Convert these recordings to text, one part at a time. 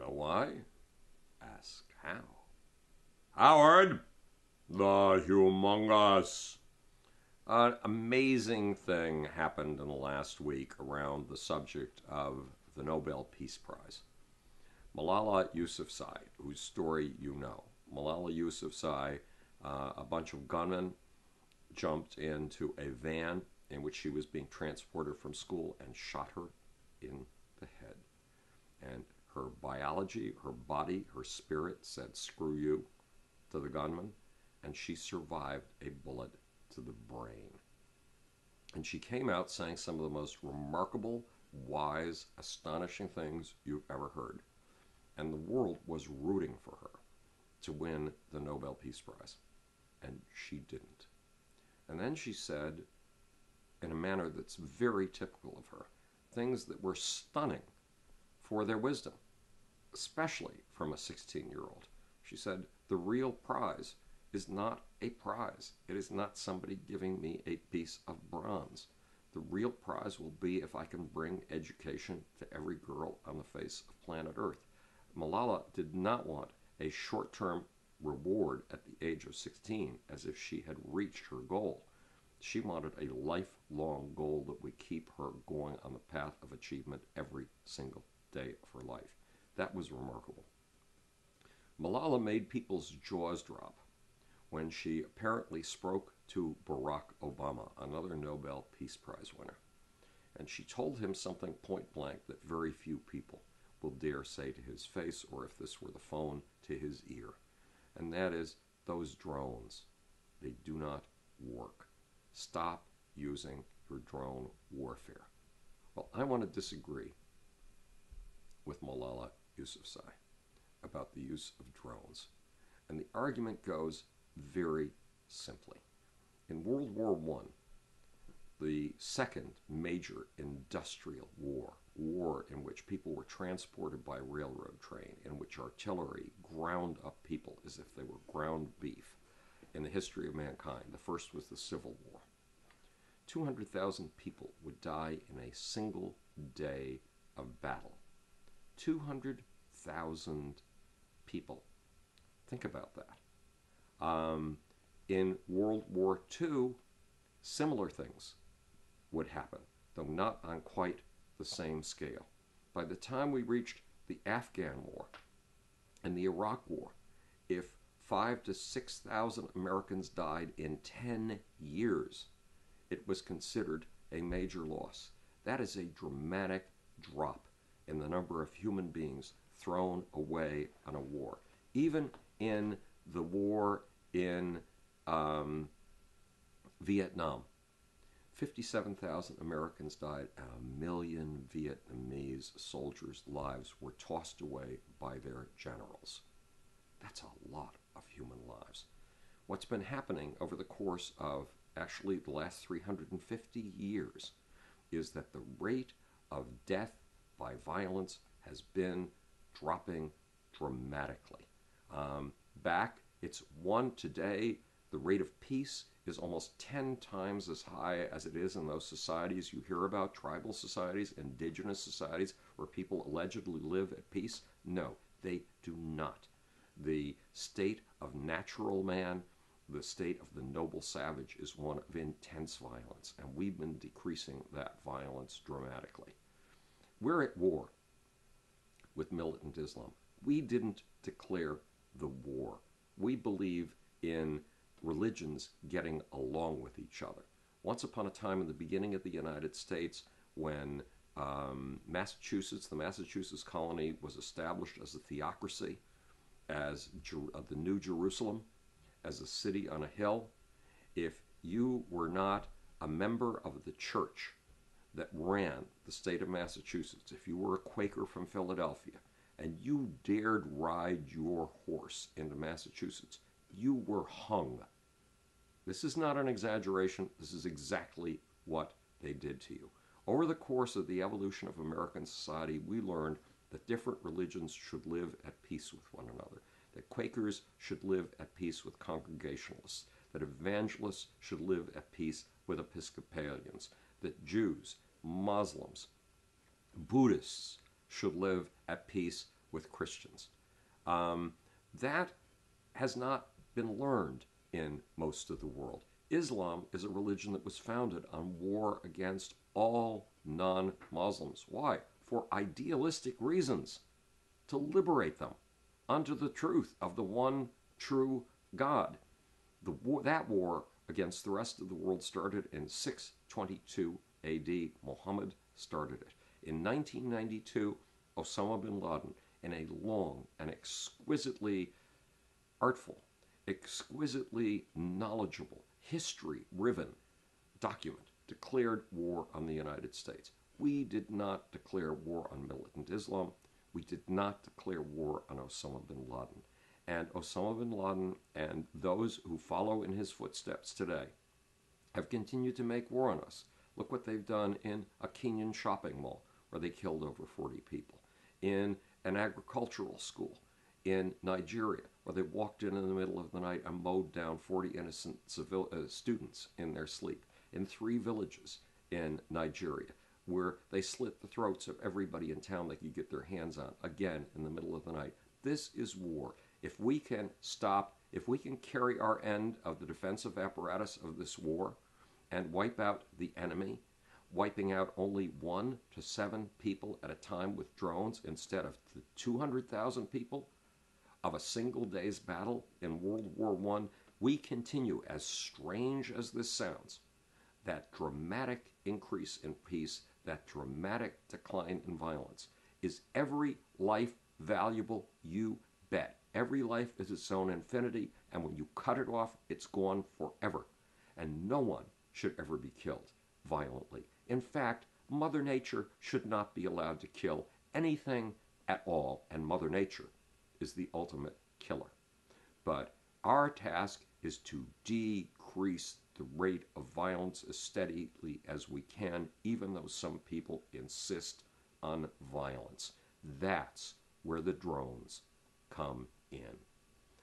know why? Ask how. Howard, the humongous. An amazing thing happened in the last week around the subject of the Nobel Peace Prize. Malala Yousafzai, whose story you know. Malala Yousafzai, a bunch of gunmen jumped into a van in which she was being transported from school and shot her in the head. And her biology, her body, her spirit said, "Screw you," to the gunman, and she survived a bullet to the brain. And she came out saying some of the most remarkable, wise, astonishing things you've ever heard. And the world was rooting for her to win the Nobel Peace Prize. And she didn't. And then she said, in a manner that's very typical of her, things that were stunning for their wisdom, especially from a 16-year-old. She said, the real prize is not a prize. It is not somebody giving me a piece of bronze. The real prize will be if I can bring education to every girl on the face of planet Earth. Malala did not want a short-term reward at the age of 16 as if she had reached her goal. She wanted a lifelong goal that would keep her going on the path of achievement every single day of her life. That was remarkable. Malala made people's jaws drop when she apparently spoke to Barack Obama, another Nobel Peace Prize winner. And she told him something point blank that very few people will dare say to his face, or if this were the phone, to his ear. And that is, those drones, they do not work. Stop using your drone warfare. Well, I want to disagree with Malala Yousafzai about the use of drones. And the argument goes very simply. In World War I, the second major industrial war in which people were transported by railroad train, in which artillery ground up people as if they were ground beef in the history of mankind. The first was the Civil War. 200,000 people would die in a single day of battle. 200,000 people. Think about that. In World War II, similar things would happen, though not on quite the same scale. By the time we reached the Afghan War and the Iraq War, if 5,000 to 6,000 Americans died in 10 years, it was considered a major loss. That is a dramatic drop in the number of human beings thrown away on a war. Even in the war in Vietnam, 57,000 Americans died and 1 million Vietnamese soldiers' lives were tossed away by their generals. That's a lot of human lives. What's been happening over the course of actually the last 350 years is that the rate of death by violence has been dropping dramatically. It's 1 today. The rate of peace is almost 10 times as high as it is in those societies you hear about, tribal societies, indigenous societies, where people allegedly live at peace. No, they do not. The state of natural man, the state of the noble savage, is one of intense violence, and we've been decreasing that violence dramatically. We're at war with militant Islam. We didn't declare the war. We believe in religions getting along with each other. Once upon a time in the beginning of the United States, when the Massachusetts colony was established as a theocracy, as the New Jerusalem, as a city on a hill, if you were not a member of the church that ran the state of Massachusetts, if you were a Quaker from Philadelphia, and you dared ride your horse into Massachusetts, you were hung. This is not an exaggeration. This is exactly what they did to you. Over the course of the evolution of American society, we learned that different religions should live at peace with one another, that Quakers should live at peace with Congregationalists, that evangelists should live at peace with Episcopalians, that Jews, Muslims, Buddhists should live at peace with Christians. That has not been learned in most of the world. Islam is a religion that was founded on war against all non-Muslims. Why? For idealistic reasons, to liberate them unto the truth of the one true God. That war against the rest of the world started in 622 AD. Muhammad started it. In 1992, Osama bin Laden, in a long and exquisitely artful, exquisitely knowledgeable, history-riven document, declared war on the United States. We did not declare war on militant Islam. We did not declare war on Osama bin Laden. And Osama bin Laden and those who follow in his footsteps today have continued to make war on us. Look what they've done in a Kenyan shopping mall where they killed over 40 people, in an agricultural school in Nigeria where they walked in the middle of the night and mowed down 40 innocent students in their sleep, in 3 villages in Nigeria where they slit the throats of everybody in town they could get their hands on, again in the middle of the night. This is war. If we can stop, if we can carry our end of the defensive apparatus of this war and wipe out the enemy, wiping out only 1 to 7 people at a time with drones instead of the 200,000 people of a single day's battle in World War I, we continue, as strange as this sounds, that dramatic increase in peace, that dramatic decline in violence. Is every life valuable? You bet. Every life is its own infinity, and when you cut it off, it's gone forever. And no one should ever be killed violently. In fact, Mother Nature should not be allowed to kill anything at all, and Mother Nature is the ultimate killer. But our task is to decrease the rate of violence as steadily as we can, even though some people insist on violence. That's where the drones come in.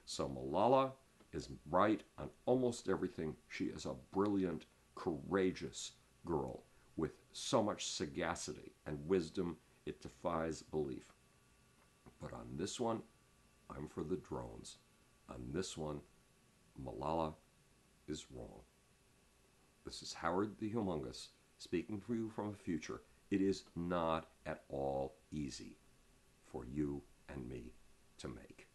So Malala is right on almost everything. She is a brilliant, courageous girl with so much sagacity and wisdom, it defies belief. But on this one, I'm for the drones. On this one, Malala is wrong. This is Howard the Humongous speaking to you from a future. It is not at all easy for you and me to make.